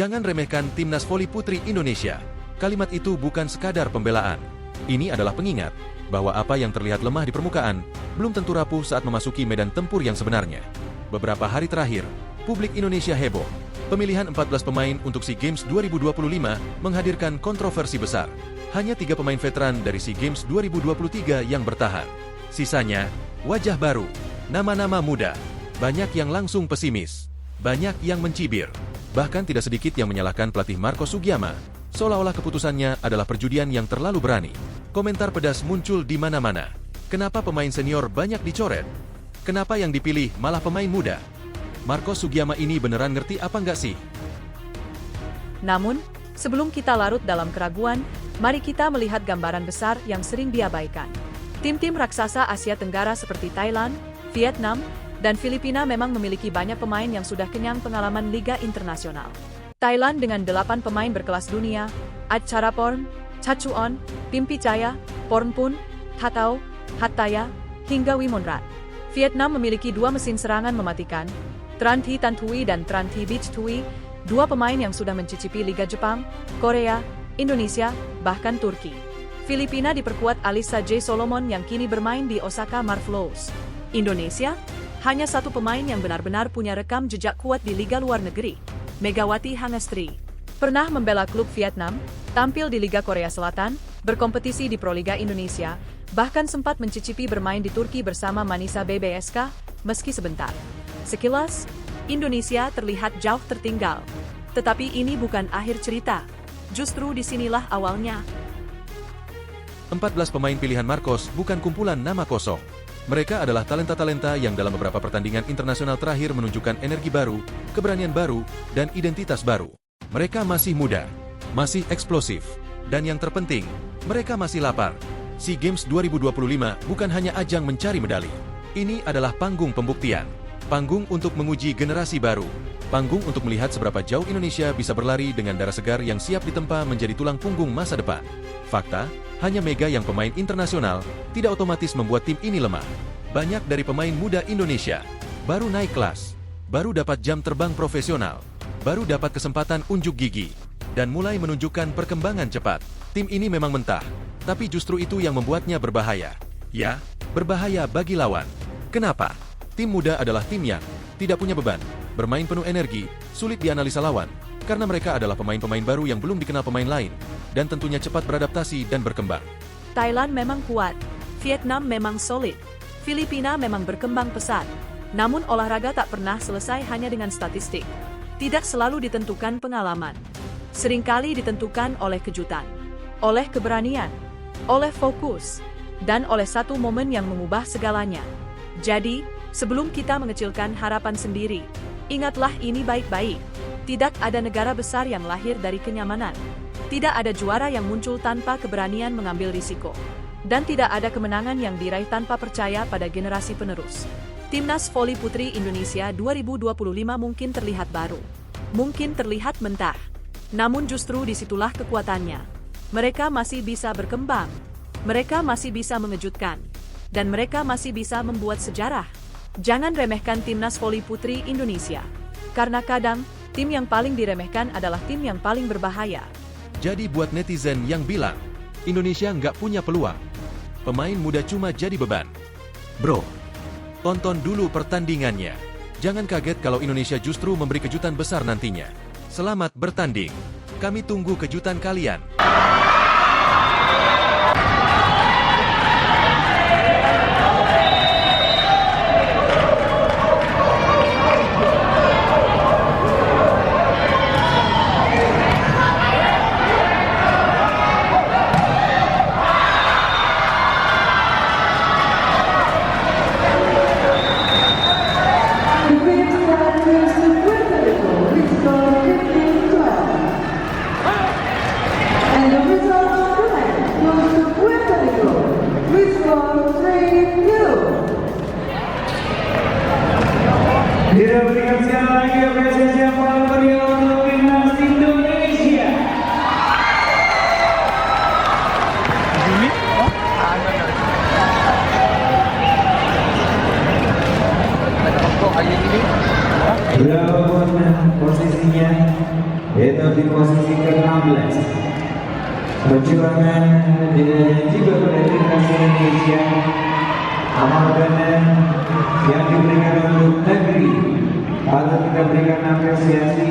Jangan remehkan timnas voli putri Indonesia. Kalimat itu bukan sekadar pembelaan. Ini adalah pengingat bahwa apa yang terlihat lemah di permukaan belum tentu rapuh saat memasuki medan tempur yang sebenarnya. Beberapa hari terakhir, publik Indonesia heboh. Pemilihan 14 pemain untuk SEA Games 2025 menghadirkan kontroversi besar. Hanya 3 pemain veteran dari SEA Games 2023 yang bertahan. Sisanya, wajah baru, nama-nama muda. Banyak yang langsung pesimis. Banyak yang mencibir. Bahkan tidak sedikit yang menyalahkan pelatih Marco Sugiyama, seolah-olah keputusannya adalah perjudian yang terlalu berani. Komentar pedas muncul di mana-mana. Kenapa pemain senior banyak dicoret? Kenapa yang dipilih malah pemain muda? Marco Sugiyama ini beneran ngerti apa nggak sih? Namun, sebelum kita larut dalam keraguan, mari kita melihat gambaran besar yang sering diabaikan. Tim-tim raksasa Asia Tenggara seperti Thailand, Vietnam, dan Filipina memang memiliki banyak pemain yang sudah kenyang pengalaman Liga Internasional. Thailand dengan 8 pemain berkelas dunia, Adcharaporn, Chachuon, Pimpijaya, Pornpun, Hatau, Hattaya, hingga Wimonrat. Vietnam memiliki 2 mesin serangan mematikan, Tran Thi Tan Thuy dan Tran Thi Bich Thuy, 2 pemain yang sudah mencicipi Liga Jepang, Korea, Indonesia, bahkan Turki. Filipina diperkuat Alisa J. Solomon yang kini bermain di Osaka Marvelous. Indonesia, hanya 1 pemain yang benar-benar punya rekam jejak kuat di liga luar negeri, Megawati Hangestri. Pernah membela klub Vietnam, tampil di Liga Korea Selatan, berkompetisi di Proliga Indonesia, bahkan sempat mencicipi bermain di Turki bersama Manisa BBSK, meski sebentar. Sekilas, Indonesia terlihat jauh tertinggal. Tetapi ini bukan akhir cerita. Justru disinilah awalnya. 14 pemain pilihan Marcos bukan kumpulan nama kosong. Mereka adalah talenta-talenta yang dalam beberapa pertandingan internasional terakhir menunjukkan energi baru, keberanian baru, dan identitas baru. Mereka masih muda, masih eksplosif, dan yang terpenting, mereka masih lapar. SEA Games 2025 bukan hanya ajang mencari medali. Ini adalah panggung pembuktian. Panggung untuk menguji generasi baru. Panggung untuk melihat seberapa jauh Indonesia bisa berlari dengan darah segar yang siap ditempa menjadi tulang punggung masa depan. Fakta, hanya Mega yang pemain internasional, tidak otomatis membuat tim ini lemah. Banyak dari pemain muda Indonesia baru naik kelas, baru dapat jam terbang profesional, baru dapat kesempatan unjuk gigi, dan mulai menunjukkan perkembangan cepat. Tim ini memang mentah, tapi justru itu yang membuatnya berbahaya. Ya, berbahaya bagi lawan. Kenapa? Tim muda adalah tim yang tidak punya beban, bermain penuh energi, sulit dianalisa lawan, karena mereka adalah pemain-pemain baru yang belum dikenal pemain lain, dan tentunya cepat beradaptasi dan berkembang. Thailand memang kuat, Vietnam memang solid, Filipina memang berkembang pesat. Namun olahraga tak pernah selesai hanya dengan statistik. Tidak selalu ditentukan pengalaman. Seringkali ditentukan oleh kejutan, oleh keberanian, oleh fokus, dan oleh satu momen yang mengubah segalanya. Jadi, sebelum kita mengecilkan harapan sendiri, ingatlah ini baik-baik. Tidak ada negara besar yang lahir dari kenyamanan. Tidak ada juara yang muncul tanpa keberanian mengambil risiko. Dan tidak ada kemenangan yang diraih tanpa percaya pada generasi penerus. Timnas voli putri Indonesia 2025 mungkin terlihat baru. Mungkin terlihat mentah. Namun justru disitulah kekuatannya. Mereka masih bisa berkembang. Mereka masih bisa mengejutkan. Dan mereka masih bisa membuat sejarah. Jangan remehkan timnas voli putri Indonesia. Karena kadang, tim yang paling diremehkan adalah tim yang paling berbahaya. Jadi buat netizen yang bilang, Indonesia nggak punya peluang, pemain muda cuma jadi beban. Bro, tonton dulu pertandingannya. Jangan kaget kalau Indonesia justru memberi kejutan besar nantinya. Selamat bertanding. Kami tunggu kejutan kalian. Kita berikan sekali lagi apresiasi yang paling meriah untuk timnas Indonesia. Berapapun posisinya, yaitu di posisi ke-16. Perjuangan juga oleh timnas Indonesia amanah yang diberikan untuk negeri patut kita berikan apresiasi